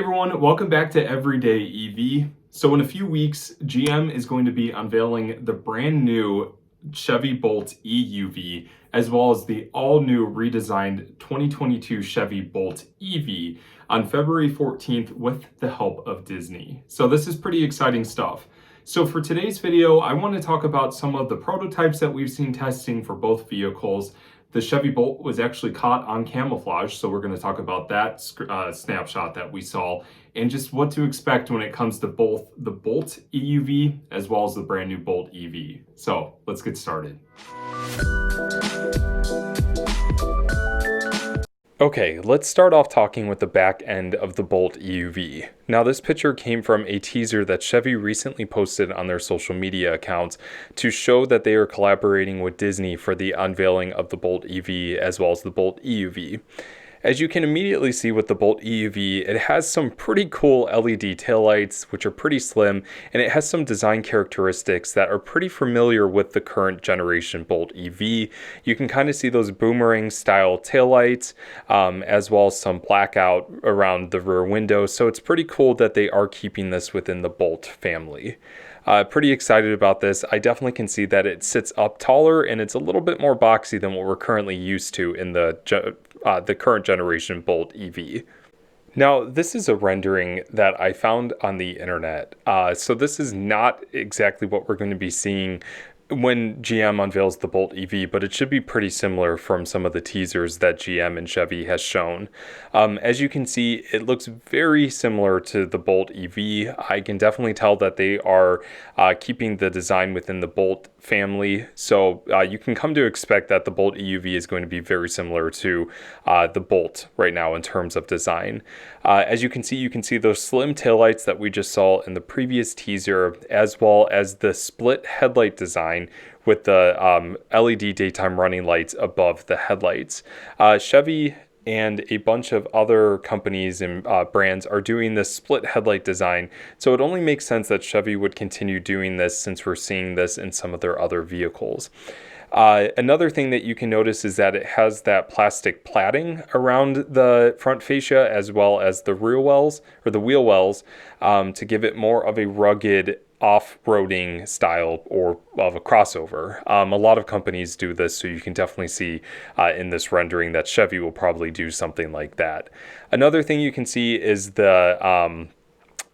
everyone, welcome back to Everyday EV. So in a few weeks, GM is going to be unveiling the brand new Chevy Bolt EUV, as well as the all-new redesigned 2022 Chevy Bolt EV on February 14th with the help of Disney. So this is pretty exciting stuff. So for today's video, I want to talk about some of the prototypes that we've seen testing for both vehicles. The Chevy Bolt was actually caught on camouflage, so we're going to talk about that snapshot that we saw and just what to expect when it comes to both the Bolt EUV as well as the brand new Bolt EV. So let's get started. Okay, let's start off talking with the back end of the Bolt EUV. Now this picture came from a teaser that Chevy recently posted on their social media accounts to show that they are collaborating with Disney for the unveiling of the Bolt EV as well as the Bolt EUV. As you can immediately see with the Bolt EUV, it has some pretty cool LED taillights, which are pretty slim, and it has some design characteristics that are pretty familiar with the current generation Bolt EV. You can kind of see those boomerang style taillights, as well as some blackout around the rear window. So it's pretty cool that they are keeping this within the Bolt family. Pretty excited about this. I definitely can see that it sits up taller and it's a little bit more boxy than what we're currently used to in the current generation Bolt EV. Now, this is a rendering that I found on the internet. So this is not exactly what we're going to be seeing when GM unveils the Bolt EV, but it should be pretty similar from some of the teasers that GM and Chevy has shown. As you can see, it looks very similar to the Bolt EV. I can definitely tell that they are keeping the design within the Bolt family, so you can come to expect that the Bolt EUV is going to be very similar to the Bolt right now in terms of design. As you can see those slim taillights that we just saw in the previous teaser, as well as the split headlight design with the LED daytime running lights above the headlights. Chevy and a bunch of other companies and brands are doing this split headlight design, so it only makes sense that Chevy would continue doing this since we're seeing this in some of their other vehicles. Another thing that you can notice is that it has that plastic plating around the front fascia as well as the rear wells or the wheel wells to give it more of a rugged off-roading style or of a crossover. A lot of companies do this, so you can definitely see in this rendering that Chevy will probably do something like that. Another thing you can see is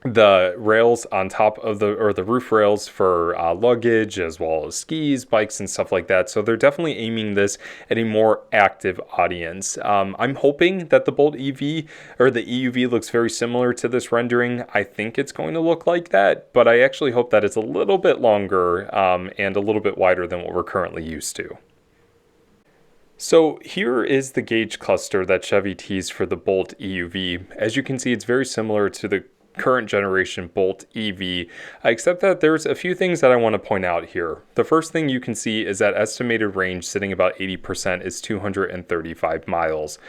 the rails on top of the roof rails for luggage as well as skis, bikes, and stuff like that. So they're definitely aiming this at a more active audience. I'm hoping that the Bolt EV or the EUV looks very similar to this rendering. I think it's going to look like that, but I actually hope that it's a little bit longer and a little bit wider than what we're currently used to. So here is the gauge cluster that Chevy teased for the Bolt EUV. As you can see, it's very similar to the current generation Bolt EV, except that there's a few things that I want to point out here. The first thing you can see is that estimated range sitting about 80% is 235 miles,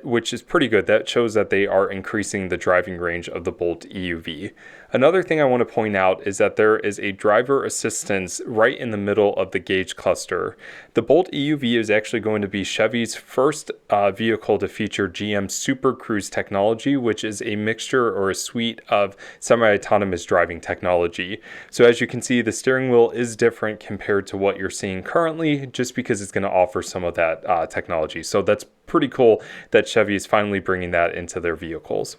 which is pretty good. That shows that they are increasing the driving range of the Bolt EUV. Another thing I want to point out is that there is a driver assistance right in the middle of the gauge cluster. The Bolt EUV is actually going to be Chevy's first vehicle to feature GM Super Cruise technology, which is a mixture or a suite of semi-autonomous driving technology. So as you can see, the steering wheel is different compared to what you're seeing currently, just because it's going to offer some of that technology. So that's pretty cool that Chevy is finally bringing that into their vehicles.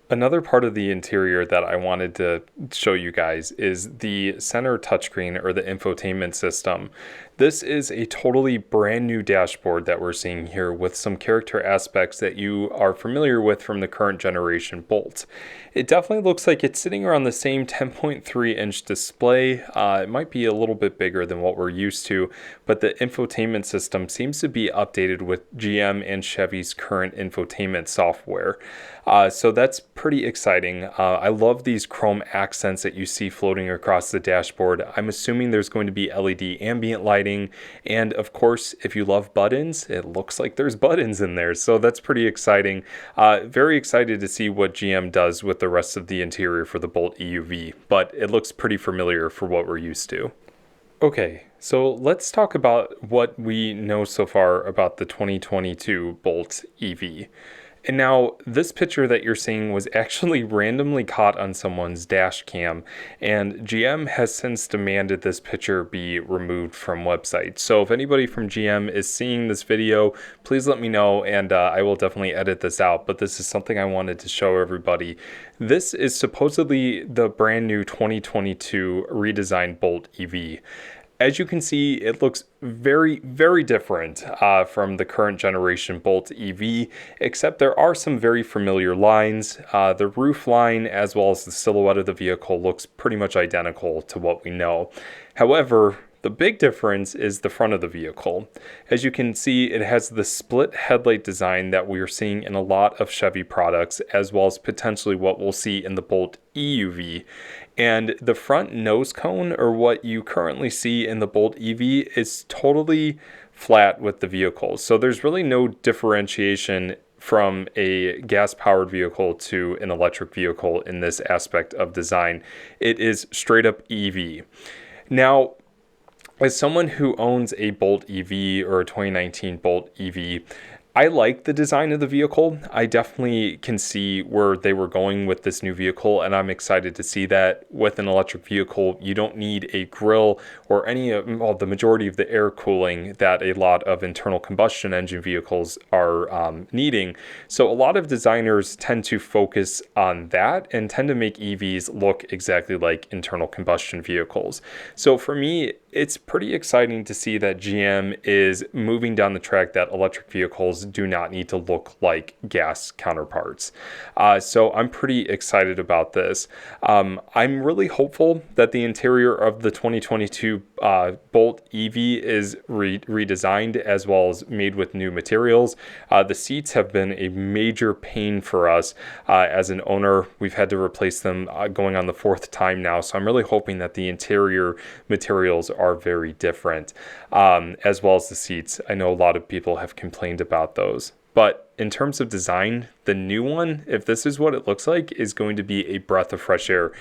Another part of the interior that I wanted to show you guys is the center touchscreen or the infotainment system. This is a totally brand new dashboard that we're seeing here with some character aspects that you are familiar with from the current generation Bolt. It definitely looks like it's sitting around the same 10.3 inch display. It might be a little bit bigger than what we're used to, but the infotainment system seems to be updated with GM and Chevy's current infotainment software. So that's pretty exciting. I love these chrome accents that you see floating across the dashboard. I'm assuming there's going to be LED ambient lighting, and of course, if you love buttons, it looks like there's buttons in there, so that's pretty exciting. Very excited to see what GM does with the rest of the interior for the Bolt EUV, but it looks pretty familiar for what we're used to. Okay, so let's talk about what we know so far about the 2022 Bolt EV. And now this picture that you're seeing was actually randomly caught on someone's dash cam, and GM has since demanded this picture be removed from websites. So if anybody from GM is seeing this video, please let me know, and I will definitely edit this out. But this is something I wanted to show everybody. This is supposedly the brand new 2022 redesigned Bolt EV. As you can see, it looks very, very different from the current generation Bolt EV, except there are some very familiar lines. The roof line as well as the silhouette of the vehicle looks pretty much identical to what we know. However, the big difference is the front of the vehicle. As you can see, it has the split headlight design that we are seeing in a lot of Chevy products, as well as potentially what we'll see in the Bolt EUV. And the front nose cone, or what you currently see in the Bolt EV, is totally flat with the vehicle. So there's really no differentiation from a gas-powered vehicle to an electric vehicle in this aspect of design. It is straight up EV. Now, as someone who owns a Bolt EV or a 2019 Bolt EV, I like the design of the vehicle. I definitely can see where they were going with this new vehicle, and I'm excited to see that with an electric vehicle, you don't need a grille or any of, well, the majority of the air cooling that a lot of internal combustion engine vehicles are needing. So a lot of designers tend to focus on that and tend to make EVs look exactly like internal combustion vehicles. So for me, it's pretty exciting to see that GM is moving down the track that electric vehicles do not need to look like gas counterparts. So I'm pretty excited about this. I'm really hopeful that the interior of the 2022 Bolt EV is redesigned as well as made with new materials. The seats have been a major pain for us as an owner. We've had to replace them going on the fourth time now. So I'm really hoping that the interior materials are very different, as well as the seats. I know a lot of people have complained about those. But in terms of design, the new one, if this is what it looks like, is going to be a breath of fresh air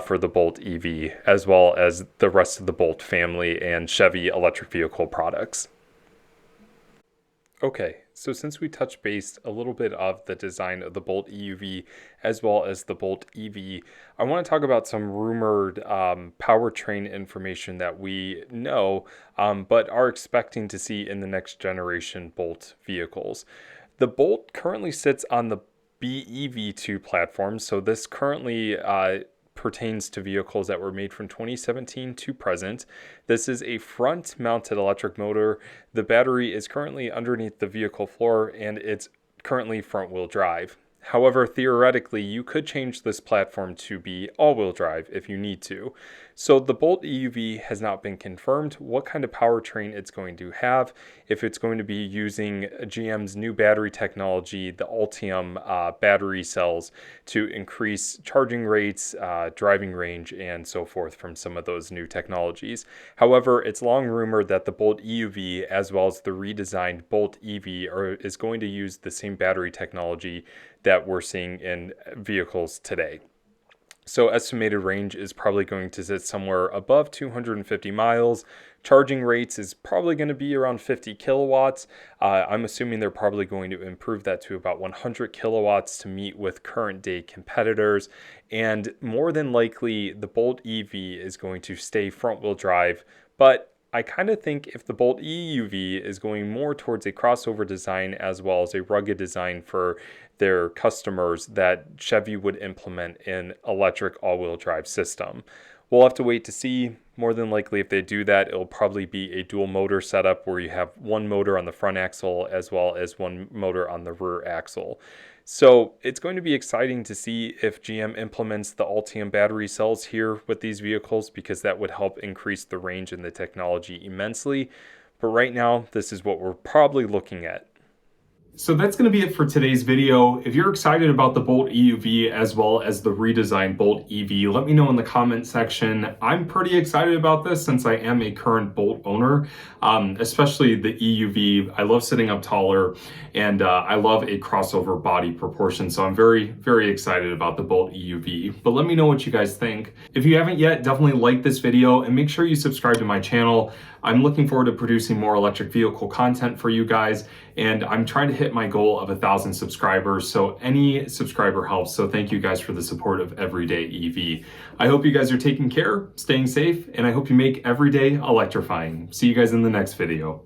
for the Bolt EV, as well as the rest of the Bolt family and Chevy electric vehicle products. Okay, so since we touched base a little bit of the design of the Bolt EUV as well as the Bolt EV, I want to talk about some rumored powertrain information that we know, but are expecting to see in the next generation Bolt vehicles. The Bolt currently sits on the BEV2 platform, so this currently pertains to vehicles that were made from 2017 to present. This is a front-mounted electric motor. The battery is currently underneath the vehicle floor, and it's currently front-wheel drive. However, theoretically, you could change this platform to be all-wheel drive if you need to. So the Bolt EUV has not been confirmed what kind of powertrain it's going to have, if it's going to be using GM's new battery technology, the Ultium battery cells, to increase charging rates, driving range, and so forth from some of those new technologies. However, it's long rumored that the Bolt EUV as well as the redesigned Bolt EV is going to use the same battery technology that we're seeing in vehicles today. So estimated range is probably going to sit somewhere above 250 miles. Charging rates is probably going to be around 50 kilowatts. I'm assuming they're probably going to improve that to about 100 kilowatts to meet with current day competitors. And more than likely, the Bolt EV is going to stay front wheel drive, but I kind of think if the Bolt EUV is going more towards a crossover design as well as a rugged design for their customers, that Chevy would implement an electric all-wheel drive system. We'll have to wait to see. More than likely, if they do that, it'll probably be a dual motor setup where you have one motor on the front axle as well as one motor on the rear axle. So it's going to be exciting to see if GM implements the Ultium battery cells here with these vehicles, because that would help increase the range and the technology immensely. But right now, this is what we're probably looking at. So that's going to be it for today's video. If you're excited about the Bolt EUV as well as the redesigned Bolt EV, let me know in the comment section. I'm pretty excited about this since I am a current Bolt owner, especially the EUV. I love sitting up taller, and I love a crossover body proportion. So I'm very, very excited about the Bolt EUV. But let me know what you guys think. If you haven't yet, definitely like this video and make sure you subscribe to my channel. I'm looking forward to producing more electric vehicle content for you guys. and I'm trying to hit my goal of 1,000 subscribers, so any subscriber helps. So thank you guys for the support of Everyday EV. I hope you guys are taking care, staying safe, and I hope you make every day electrifying. See you guys in the next video.